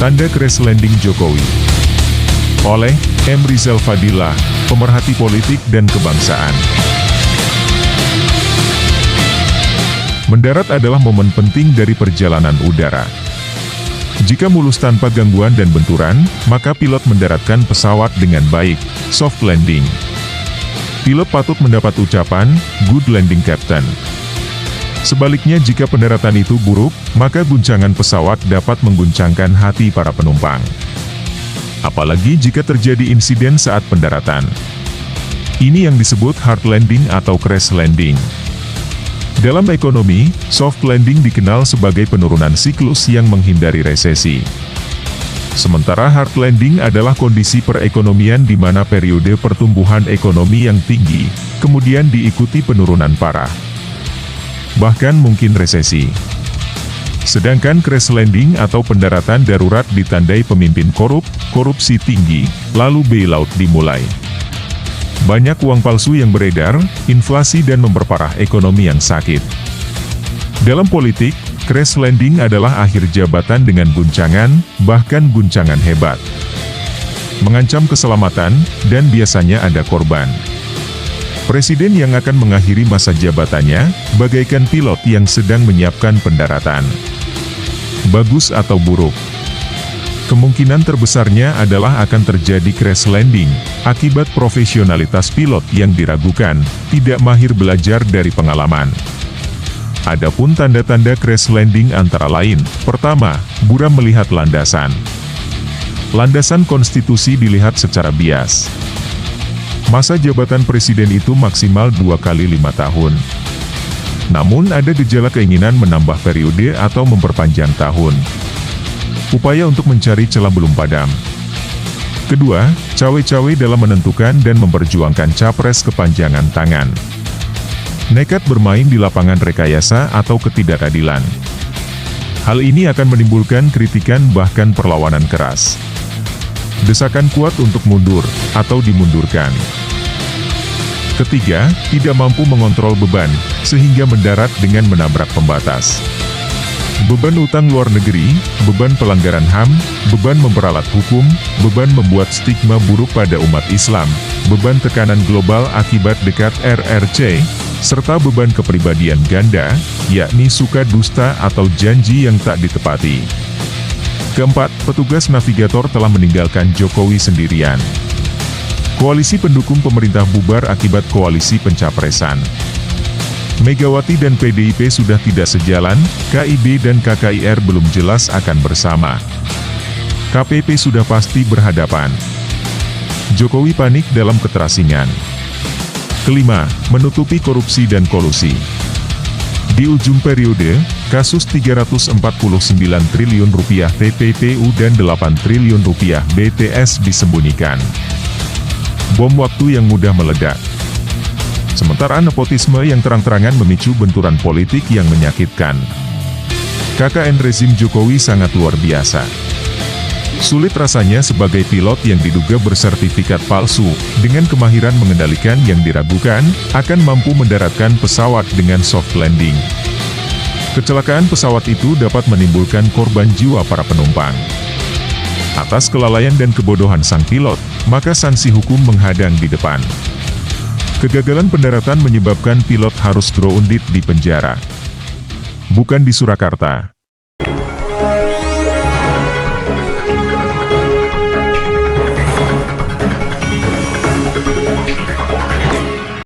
Tanda crash landing Jokowi. Oleh M. Rizal Fadila, pemerhati politik dan kebangsaan. Mendarat adalah momen penting dari perjalanan udara. Jika mulus tanpa gangguan dan benturan, maka pilot mendaratkan pesawat dengan baik, soft landing. Pilot patut mendapat ucapan, good landing Captain. Sebaliknya jika pendaratan itu buruk, maka guncangan pesawat dapat mengguncangkan hati para penumpang. Apalagi jika terjadi insiden saat pendaratan. Ini yang disebut hard landing atau crash landing. Dalam ekonomi, soft landing dikenal sebagai penurunan siklus yang menghindari resesi. Sementara hard landing adalah kondisi perekonomian di mana periode pertumbuhan ekonomi yang tinggi, kemudian diikuti penurunan parah. Bahkan mungkin resesi. Sedangkan crash landing atau pendaratan darurat ditandai pemimpin korupsi tinggi, lalu bailout dimulai. Banyak uang palsu yang beredar, inflasi dan memperparah ekonomi yang sakit. Dalam politik, crash landing adalah akhir jabatan dengan guncangan, bahkan guncangan hebat. Mengancam keselamatan, dan biasanya ada korban. Presiden yang akan mengakhiri masa jabatannya, bagaikan pilot yang sedang menyiapkan pendaratan. Bagus atau buruk? Kemungkinan terbesarnya adalah akan terjadi crash landing, akibat profesionalitas pilot yang diragukan, tidak mahir belajar dari pengalaman. Adapun tanda-tanda crash landing antara lain, pertama, buram melihat landasan. Landasan konstitusi dilihat secara bias. Masa jabatan presiden itu maksimal 2 kali 5 tahun. Namun ada gejala keinginan menambah periode atau memperpanjang tahun. Upaya untuk mencari celah belum padam. Kedua, cawe-cawe dalam menentukan dan memperjuangkan capres kepanjangan tangan. Nekat bermain di lapangan rekayasa atau ketidakadilan. Hal ini akan menimbulkan kritikan bahkan perlawanan keras. Desakan kuat untuk mundur, atau dimundurkan. Ketiga, tidak mampu mengontrol beban, sehingga mendarat dengan menabrak pembatas. Beban utang luar negeri, beban pelanggaran HAM, beban memperalat hukum, beban membuat stigma buruk pada umat Islam, beban tekanan global akibat dekat RRC, serta beban kepribadian ganda, yakni suka dusta atau janji yang tak ditepati. Keempat, petugas navigator telah meninggalkan Jokowi sendirian. Koalisi pendukung pemerintah bubar akibat koalisi pencapresan. Megawati dan PDIP sudah tidak sejalan, KIB dan KKIR belum jelas akan bersama. KPP sudah pasti berhadapan. Jokowi panik dalam keterasingan. Kelima, menutupi korupsi dan kolusi. Di ujung periode, kasus 349 triliun rupiah TPPU dan 8 triliun rupiah BTS disembunyikan. Bom waktu yang mudah meledak. Sementara nepotisme yang terang-terangan memicu benturan politik yang menyakitkan. KKN rezim Jokowi sangat luar biasa. Sulit rasanya sebagai pilot yang diduga bersertifikat palsu, dengan kemahiran mengendalikan yang diragukan, akan mampu mendaratkan pesawat dengan soft landing. Kecelakaan pesawat itu dapat menimbulkan korban jiwa para penumpang. Atas kelalaian dan kebodohan sang pilot, maka sanksi hukum menghadang di depan. Kegagalan pendaratan menyebabkan pilot harus grounded di penjara. Bukan di Surakarta.